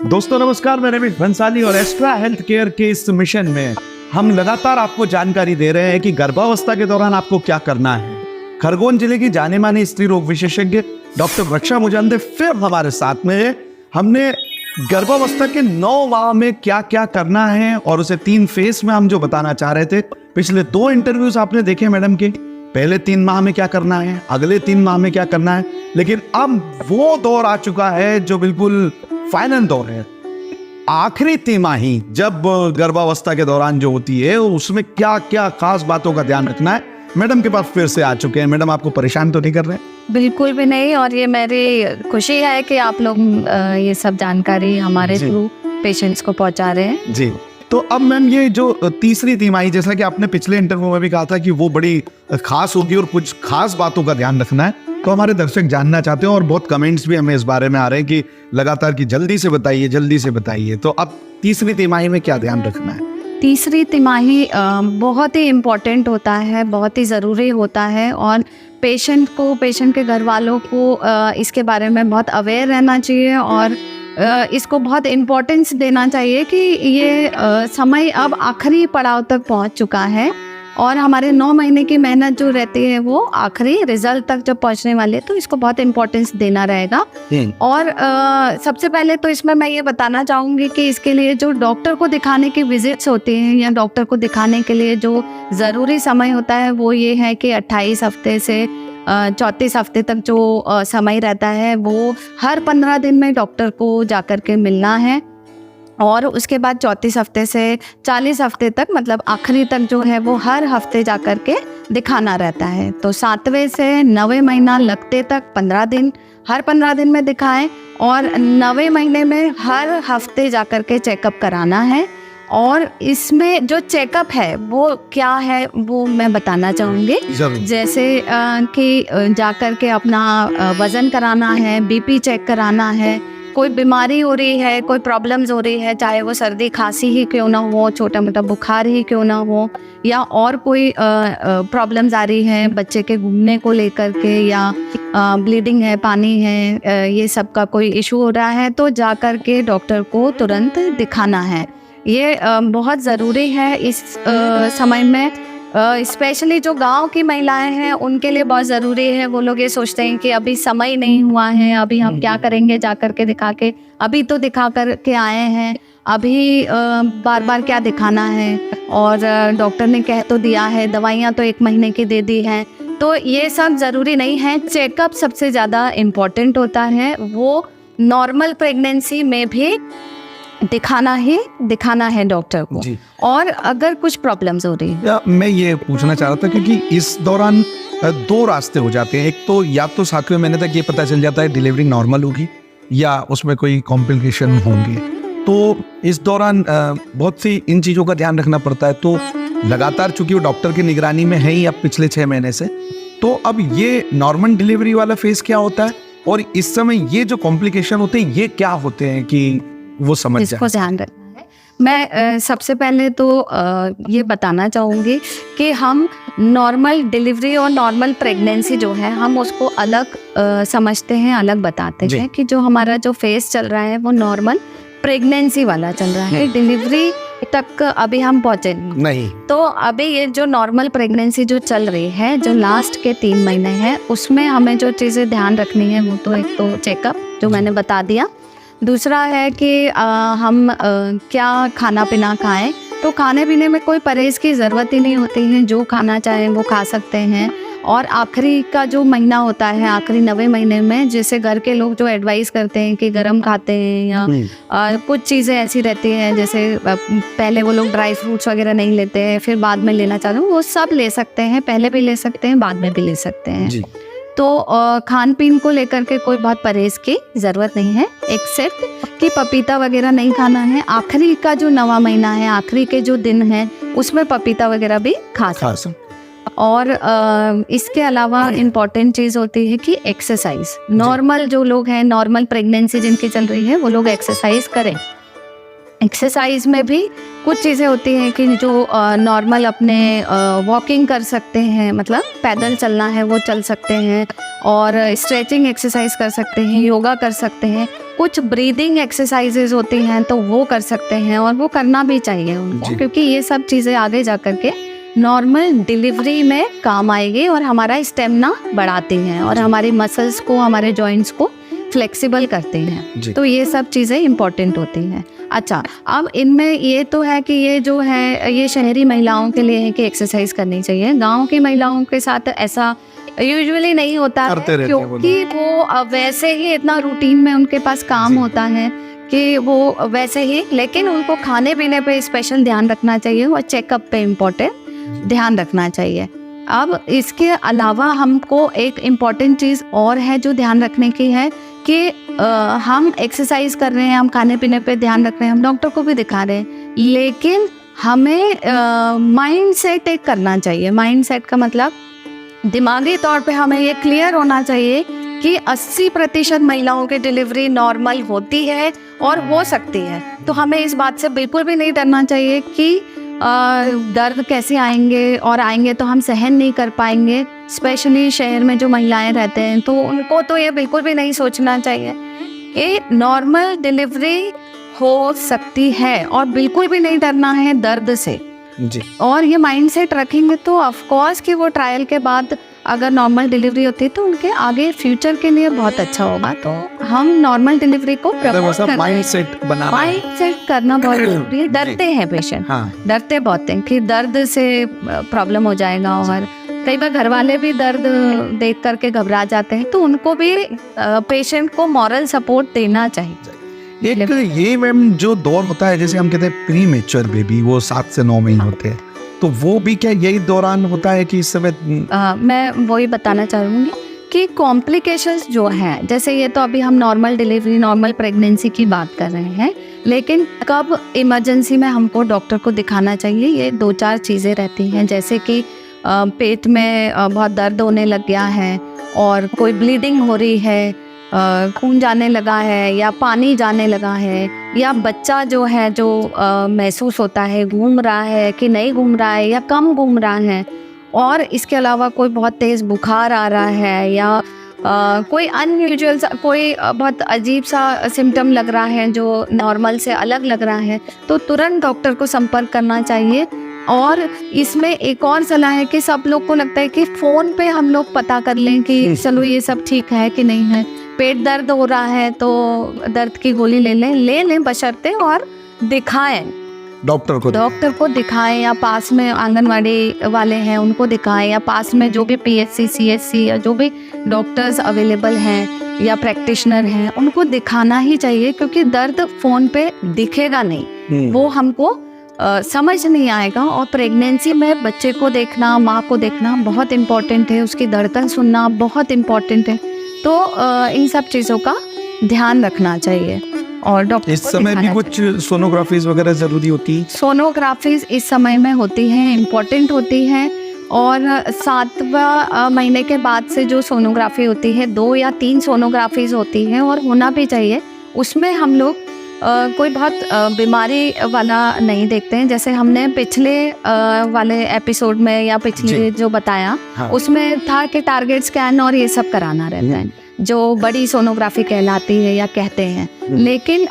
दोस्तों नमस्कार, मैं रमेश भंसाली और एस्ट्रा हेल्थ केयर के इस मिशन में हम लगातार आपको जानकारी दे रहे हैं कि गर्भावस्था के दौरान आपको क्या करना है। खरगोन जिले की जाने माने स्त्री रोग विशेषज्ञ डॉक्टर रक्षा मुजंदे फिर हमारे साथ में है। हमने गर्भावस्था के 9 माह में क्या क्या करना है और उसे 3 फेज में हम जो बताना चाह रहे थे। पिछले 2 इंटरव्यूज आपने देखे मैडम के, पहले 3 माह में क्या करना है, अगले 3 माह में क्या करना है, लेकिन अब वो दौर आ चुका है जो बिल्कुल फाइनल दौर है। आखिरी तिमाही जब गर्भावस्था के दौरान जो होती है उसमें क्या क्या खास बातों का ध्यान रखना है, मैडम के पास फिर से आ चुके हैं। मैडम आपको परेशान तो नहीं कर रहे? बिल्कुल भी नहीं, और ये मेरी खुशी है कि आप लोग ये सब जानकारी हमारे थ्रू पेशेंट्स को पहुंचा रहे हैं जी। तो अब मैम ये जो तीसरी तिमाही, जैसा कि आपने पिछले इंटरव्यू में भी कहा था कि वो बड़ी खास होगी और कुछ खास बातों का ध्यान रखना है, तो हमारे दर्शक जानना चाहते हैं और बहुत कमेंट्स भी हमें इस बारे में आ रहे हैं कि लगातार कि जल्दी से बताइए। तो अब तीसरी तिमाही में क्या ध्यान रखना है? तीसरी तिमाही बहुत ही इम्पोर्टेंट होता है, बहुत ही ज़रूरी होता है, और पेशेंट के घर वालों को इसके बारे में बहुत अवेयर रहना चाहिए और इसको बहुत इम्पोर्टेंस देना चाहिए कि ये समय अब आखिरी पड़ाव तक पहुंच चुका है और हमारे 9 महीने की मेहनत जो रहती है वो आखिरी रिजल्ट तक जब पहुंचने वाले, तो इसको बहुत इम्पोर्टेंस देना रहेगा। और सबसे पहले तो इसमें मैं ये बताना चाहूँगी कि इसके लिए जो डॉक्टर को दिखाने की विजिट्स होती हैं या डॉक्टर को दिखाने के लिए जो ज़रूरी समय होता है वो ये है कि 28 हफ्ते से 34 हफ्ते तक जो समय रहता है वो हर 15 दिन में डॉक्टर को जाकर के मिलना है, और उसके बाद 34 हफ्ते से 40 हफ्ते तक मतलब आखिरी तक जो है वो हर हफ्ते जाकर के दिखाना रहता है। तो 7वें से 9वें महीना लगते तक 15 दिन, हर 15 दिन में दिखाएं, और 9वें महीने में हर हफ्ते जाकर के चेकअप कराना है। और इसमें जो चेकअप है वो क्या है वो मैं बताना चाहूँगी। जैसे कि जाकर के अपना वज़न कराना है, बीपी चेक कराना है, कोई बीमारी हो रही है, कोई प्रॉब्लम्स हो रही है, चाहे वो सर्दी खांसी ही क्यों ना हो, छोटा मोटा बुखार ही क्यों ना हो, या और कोई प्रॉब्लम्स आ रही है बच्चे के घूमने को लेकर के, या ब्लीडिंग है, पानी है, ये सब का कोई इशू हो रहा है, तो जाकर के डॉक्टर को तुरंत दिखाना है। ये बहुत ज़रूरी है इस समय में। स्पेशली जो गांव की महिलाएं हैं उनके लिए बहुत ज़रूरी है। वो लोग ये सोचते हैं कि अभी समय नहीं हुआ है, अभी हम क्या करेंगे जा कर के दिखा के, अभी तो दिखा कर के आए हैं, अभी बार बार क्या दिखाना है, और डॉक्टर ने कह तो दिया है, दवाइयाँ तो 1 महीने की दे दी हैं, तो ये सब ज़रूरी नहीं है। चेकअप सबसे ज़्यादा इम्पॉर्टेंट होता है, वो नॉर्मल प्रेगनेंसी में भी दिखाना है डॉक्टर को। और अगर कुछ प्रॉब्लम्स हो रही है, मैं ये पूछना चाह रहा था क्योंकि इस दौरान 2 रास्ते हो जाते हैं। एक तो या तो 7वें महीने तक ये पता चल जाता है डिलीवरी नॉर्मल होगी या उसमें कोई कॉम्प्लिकेशन होंगे, तो इस दौरान बहुत सी इन चीज़ों का ध्यान रखना पड़ता है। तो लगातार चूंकि वो डॉक्टर की निगरानी में है ही अब पिछले 6 महीने से, तो अब ये नॉर्मल डिलीवरी वाला फेज क्या होता है और इस समय ये जो कॉम्प्लिकेशन होते हैं ये क्या होते हैं कि वो समझ जाए। इसको ध्यान रखना है। मैं सबसे पहले तो ये बताना चाहूँगी कि हम नॉर्मल डिलीवरी और नॉर्मल प्रेगनेंसी जो है हम उसको अलग समझते हैं, अलग बताते हैं कि जो हमारा जो फेज चल रहा है वो नॉर्मल प्रेगनेंसी वाला चल रहा है, डिलीवरी तक अभी हम पहुँचे नहीं। तो अभी ये जो नॉर्मल प्रेगनेंसी जो चल रही है, जो लास्ट के 3 महीने हैं, उसमें हमें जो चीज़ें ध्यान रखनी है वो तो एक तो चेकअप जो मैंने बता दिया, दूसरा है कि हम क्या खाना पीना खाएं। तो खाने पीने में कोई परहेज़ की ज़रूरत ही नहीं होती है, जो खाना चाहें वो खा सकते हैं। और आखिरी का जो महीना होता है, आखिरी 9वें महीने में, जैसे घर के लोग जो एडवाइस करते हैं कि गरम खाते हैं या कुछ चीज़ें ऐसी रहती हैं, जैसे पहले वो लोग ड्राई फ्रूट्स वगैरह नहीं लेते हैं, फिर बाद में लेना चाहते हैं, वो सब ले सकते हैं, पहले भी ले सकते हैं, बाद में भी ले सकते हैं। तो खान पीन को लेकर के कोई बहुत परहेज़ की ज़रूरत नहीं है, एक्सेप्ट कि पपीता वगैरह नहीं खाना है। आखिरी का जो 9वां महीना है, आखिरी के जो दिन हैं, उसमें पपीता वगैरह भी खा सकते हैं। और इसके अलावा इम्पॉर्टेंट चीज़ होती है कि एक्सरसाइज। नॉर्मल जो लोग हैं, नॉर्मल प्रेगनेंसी जिनकी चल रही है, वो लोग एक्सरसाइज करें। एक्सरसाइज में भी कुछ चीज़ें होती हैं कि जो नॉर्मल अपने वॉकिंग कर सकते हैं, मतलब पैदल चलना है वो चल सकते हैं, और स्ट्रेचिंग एक्सरसाइज कर सकते हैं, योगा कर सकते हैं। कुछ ब्रीदिंग एक्सरसाइजेज होती हैं तो वो कर सकते हैं, और वो करना भी चाहिए उनको, क्योंकि ये सब चीज़ें आगे जा कर के नॉर्मल डिलीवरी में काम आएगी और हमारा स्टेमिना बढ़ाती हैं और हमारी मसल्स को, हमारे जॉइंट्स को फ्लेक्सिबल करते हैं। तो ये सब चीज़ें इम्पोर्टेंट होती हैं। अच्छा, अब इनमें ये तो है कि ये जो है ये शहरी महिलाओं के लिए है कि एक्सरसाइज करनी चाहिए। गांव की महिलाओं के साथ ऐसा यूजुअली नहीं होता है, क्योंकि वो वैसे ही इतना रूटीन में उनके पास काम होता है कि वो वैसे ही, लेकिन उनको खाने पीने पे स्पेशल ध्यान रखना चाहिए और चेकअप पे इम्पोर्टेंट ध्यान रखना चाहिए। अब इसके अलावा हमको एक इम्पॉर्टेंट चीज़ और है जो ध्यान रखने की है कि हम एक्सरसाइज कर रहे हैं, हम खाने पीने पे ध्यान रख रहे हैं, हम डॉक्टर को भी दिखा रहे हैं, लेकिन हमें माइंड सेट एक करना चाहिए। माइंड सेट का मतलब दिमागी तौर पे हमें ये क्लियर होना चाहिए कि 80% महिलाओं की डिलीवरी नॉर्मल होती है और हो सकती है। तो हमें इस बात से बिल्कुल भी नहीं डरना चाहिए कि दर्द कैसे आएंगे, और आएंगे तो हम सहन नहीं कर पाएंगे। स्पेशली शहर में जो महिलाएं रहते हैं तो उनको तो ये बिल्कुल भी नहीं सोचना चाहिए कि नॉर्मल डिलीवरी हो सकती है, और बिल्कुल भी नहीं डरना है दर्द से जी। और ये माइंडसेट रखेंगे तो ऑफ कोर्स कि वो ट्रायल के बाद अगर नॉर्मल डिलीवरी होती है तो उनके आगे फ्यूचर के लिए बहुत अच्छा होगा। तो हम नॉर्मल डिलीवरी को माइंडसेट करना बहुत जरूरी है। डरते हैं पेशेंट, डरते बहुत हैं कि दर्द से प्रॉब्लम हो जाएगा, और कई बार घर वाले भी दर्द देख करके घबरा जाते हैं। तो उनको भी पेशेंट को मॉरल सपोर्ट देना चाहिए। एक ये मैम जो दौर होता है, जैसे हम कहते हैं प्री मेच्योर बेबी, वो 7 से 9 महीने होते हैं, तो वो भी क्या यही दौरान होता है कि इस समय? मैं वही बताना चाहूँगी कि कॉम्प्लिकेशंस जो हैं, जैसे ये तो अभी हम नॉर्मल डिलीवरी, नॉर्मल प्रेगनेंसी की बात कर रहे हैं, लेकिन कब इमरजेंसी में हमको डॉक्टर को दिखाना चाहिए, ये 2-4 चीज़ें रहती हैं। जैसे कि पेट में बहुत दर्द होने लग गया है, और कोई ब्लीडिंग हो रही है, खून जाने लगा है, या पानी जाने लगा है, या बच्चा जो है जो महसूस होता है घूम रहा है कि नहीं घूम रहा है या कम घूम रहा है, और इसके अलावा कोई बहुत तेज़ बुखार आ रहा है, या कोई अनयूजुअल सा, कोई बहुत अजीब सा सिम्टम लग रहा है जो नॉर्मल से अलग लग रहा है, तो तुरंत डॉक्टर को संपर्क करना चाहिए। और इसमें एक और सलाह है कि सब लोग को लगता है कि फ़ोन पे हम लोग पता कर लें कि चलो ये सब ठीक है कि नहीं है। पेट दर्द हो रहा है तो दर्द की गोली ले लें बशर्ते और दिखाएं डॉक्टर को दिखाएं, या पास में आंगनवाड़ी वाले हैं उनको दिखाएं, या पास में जो भी PHC, CHC या जो भी डॉक्टर्स अवेलेबल हैं या प्रैक्टिशनर हैं उनको दिखाना ही चाहिए, क्योंकि दर्द फ़ोन पे दिखेगा नहीं, वो हमको समझ नहीं आएगा। और प्रेगनेंसी में बच्चे को देखना, माँ को देखना बहुत इम्पोर्टेंट है, उसकी धड़कन सुनना बहुत इम्पोर्टेंट है। तो इन सब चीज़ों का ध्यान रखना चाहिए। और डॉक्टर इस समय भी कुछ सोनोग्राफीज वगैरह ज़रूरी होती है? सोनोग्राफीज इस समय में होती हैं, इम्पोर्टेंट होती हैं, और 7वां महीने के बाद से जो सोनोग्राफी होती है, 2 या 3 सोनोग्राफीज होती हैं, और होना भी चाहिए। उसमें हम लोग कोई बहुत बीमारी वाला नहीं देखते हैं। जैसे हमने पिछले वाले एपिसोड में या पिछले जो बताया, उसमें था कि टारगेट स्कैन और ये सब कराना रहता है, जो बड़ी सोनोग्राफी कहलाती है या कहते हैं। लेकिन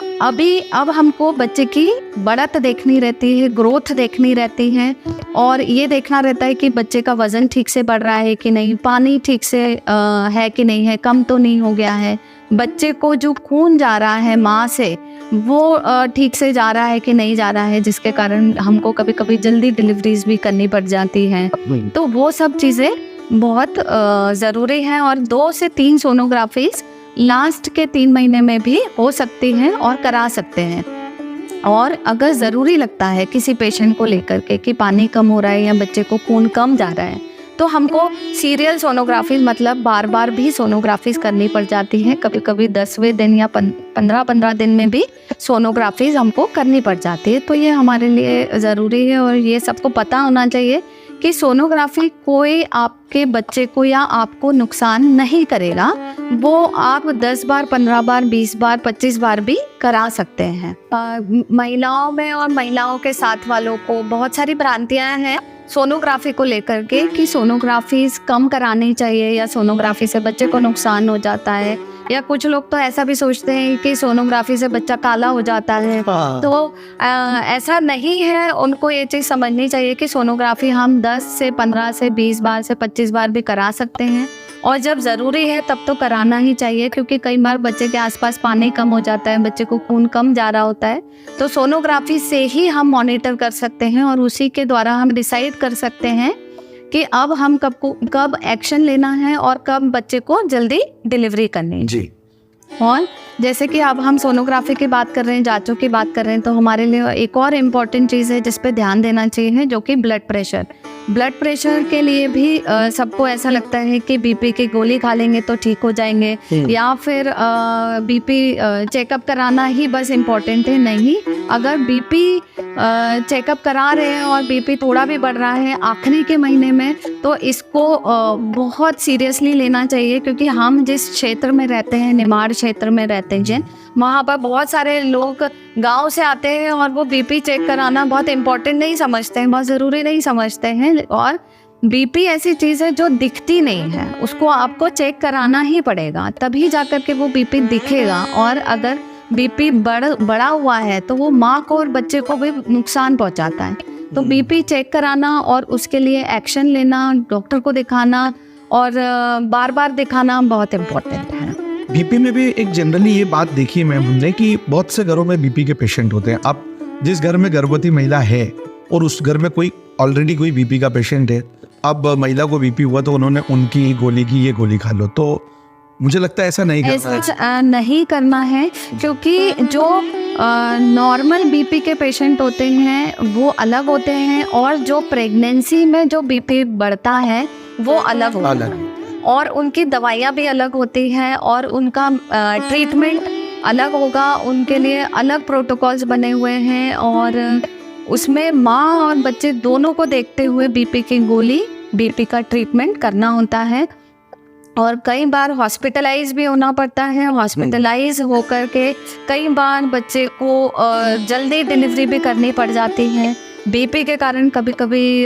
अब हमको बच्चे की बढ़त देखनी रहती है, ग्रोथ देखनी रहती है, और ये देखना रहता है कि बच्चे का वज़न ठीक से बढ़ रहा है कि नहीं, पानी ठीक से है कि नहीं है, कम तो नहीं हो गया है, बच्चे को जो खून जा रहा है माँ से वो ठीक से जा रहा है कि नहीं जा रहा है, जिसके कारण हमको कभी कभी जल्दी डिलीवरीज भी करनी पड़ जाती हैं। तो वो सब चीज़ें बहुत ज़रूरी हैं, और 2 से 3 सोनोग्राफीज लास्ट के 3 महीने में भी हो सकती हैं और करा सकते हैं। और अगर ज़रूरी लगता है किसी पेशेंट को लेकर के कि पानी कम हो रहा है या बच्चे को खून कम जा रहा है, तो हमको सीरियल सोनोग्राफी, मतलब बार बार भी सोनोग्राफीज करनी पड़ जाती है। कभी कभी 10वें दिन या 15-15 दिन में भी सोनोग्राफीज हमको करनी पड़ जाती है। तो ये हमारे लिए ज़रूरी है, और ये सबको पता होना चाहिए कि सोनोग्राफी कोई आपके बच्चे को या आपको नुकसान नहीं करेगा। वो आप 10 बार, 15 बार, 20 बार, 25 बार भी करा सकते हैं। महिलाओं में और महिलाओं के साथ वालों को बहुत सारी भ्रांतियां हैं सोनोग्राफी को लेकर के कि सोनोग्राफी कम करानी चाहिए या सोनोग्राफी से बच्चे को नुकसान हो जाता है, या कुछ लोग तो ऐसा भी सोचते हैं कि सोनोग्राफी से बच्चा काला हो जाता है। तो ऐसा नहीं है। उनको ये चीज़ समझनी चाहिए कि सोनोग्राफी हम 10 से 15 से 20 बार से 25 बार भी करा सकते हैं, और जब ज़रूरी है तब तो कराना ही चाहिए, क्योंकि कई बार बच्चे के आसपास पानी कम हो जाता है, बच्चे को खून कम जा रहा होता है। तो सोनोग्राफी से ही हम मॉनिटर कर सकते हैं और उसी के द्वारा हम डिसाइड कर सकते हैं कि अब हम कब एक्शन लेना है और कब बच्चे को जल्दी डिलीवरी करनी है। जी। और जैसे कि अब हम सोनोग्राफी की बात कर रहे हैं, जांचों की बात कर रहे हैं, तो हमारे लिए एक और इम्पॉर्टेंट चीज़ है जिस पे ध्यान देना चाहिए, जो कि ब्लड प्रेशर। ब्लड प्रेशर के लिए भी सबको ऐसा लगता है कि बीपी की गोली खा लेंगे तो ठीक हो जाएंगे, या फिर बीपी चेकअप कराना ही बस इम्पॉर्टेंट है। नहीं, अगर बीपी चेकअप करा रहे हैं और बीपी थोड़ा भी बढ़ रहा है आखिरी के महीने में, तो इसको बहुत सीरियसली लेना चाहिए, क्योंकि हम जिस क्षेत्र में रहते हैं, निमाड़ क्षेत्र में रहते हैं, वहाँ पर बहुत सारे लोग गांव से आते हैं और वो बीपी चेक कराना बहुत इम्पोर्टेंट नहीं समझते हैं, बहुत ज़रूरी नहीं समझते हैं। और बीपी ऐसी चीज़ है जो दिखती नहीं है, उसको आपको चेक कराना ही पड़ेगा, तभी जाकर के वो बीपी दिखेगा। और अगर बीपी बड़ा हुआ है तो वो माँ को और बच्चे को भी नुकसान पहुँचाता है। तो बीपी चेक कराना और उसके लिए एक्शन लेना, डॉक्टर को दिखाना और बार बार दिखाना बहुत इम्पोर्टेंट है। बीपी में भी एक जनरली ये बात देखी है मैम हमने कि बहुत से घरों में बीपी के पेशेंट होते हैं। अब जिस घर में गर्भवती महिला है और उस घर में कोई ऑलरेडी कोई बीपी का पेशेंट है, अब महिला को बीपी हुआ तो उन्होंने उनकी गोली की ये गोली खा लो, तो मुझे लगता है ऐसा नहीं करना है, क्योंकि जो नॉर्मल बीपी के पेशेंट होते हैं वो अलग होते हैं, और जो प्रेगनेंसी में जो बीपी बढ़ता है वो अलग होता है, और उनकी दवाइयाँ भी अलग होती हैं, और उनका ट्रीटमेंट अलग होगा, उनके लिए अलग प्रोटोकॉल्स बने हुए हैं, और उसमें माँ और बच्चे दोनों को देखते हुए बीपी की गोली, बीपी का ट्रीटमेंट करना होता है। और कई बार हॉस्पिटलाइज भी होना पड़ता है। हॉस्पिटलाइज होकर के कई बार बच्चे को जल्दी डिलीवरी भी करनी पड़ जाती है। बीपी के कारण कभी कभी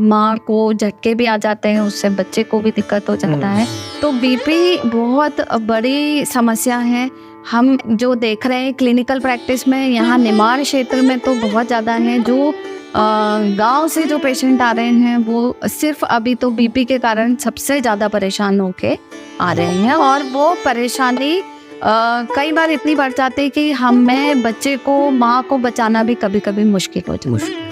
माँ को झटके भी आ जाते हैं, उससे बच्चे को भी दिक्कत हो जाता है। तो बीपी बहुत बड़ी समस्या है। हम जो देख रहे हैं क्लिनिकल प्रैक्टिस में, यहाँ निमाड़ क्षेत्र में तो बहुत ज़्यादा है। जो गांव से जो पेशेंट आ रहे हैं वो सिर्फ अभी तो बीपी के कारण सबसे ज़्यादा परेशान होके आ रहे हैं, और वो परेशानी कई बार इतनी बढ़ जाती है कि हमें बच्चे को, माँ को बचाना भी कभी कभी मुश्किल हो जाता है।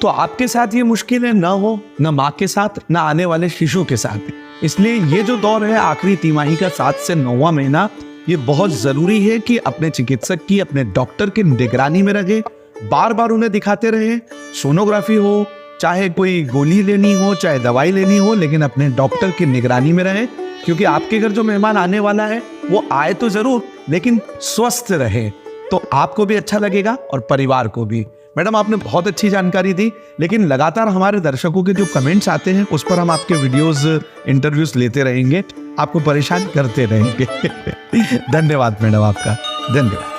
तो आपके साथ ये मुश्किलें ना हो, ना माँ के साथ, ना आने वाले शिशु के साथ। इसलिए ये जो दौर है आखिरी तिमाही का 7 से 9वां महीना, ये बहुत ज़रूरी है कि अपने चिकित्सक की, अपने डॉक्टर की निगरानी में रहे, बार बार उन्हें दिखाते रहे। सोनोग्राफी हो, चाहे कोई गोली लेनी हो, चाहे दवाई लेनी हो, लेकिन अपने डॉक्टर की निगरानी में रहे, क्योंकि आपके घर जो मेहमान आने वाला है वो आए तो जरूर, लेकिन स्वस्थ रहे तो आपको भी अच्छा लगेगा और परिवार को भी। मैडम, आपने बहुत अच्छी जानकारी दी, लेकिन लगातार हमारे दर्शकों के जो कमेंट्स आते हैं उस पर हम आपके वीडियोस, इंटरव्यूज लेते रहेंगे, आपको परेशान करते रहेंगे। धन्यवाद मैडम, आपका धन्यवाद।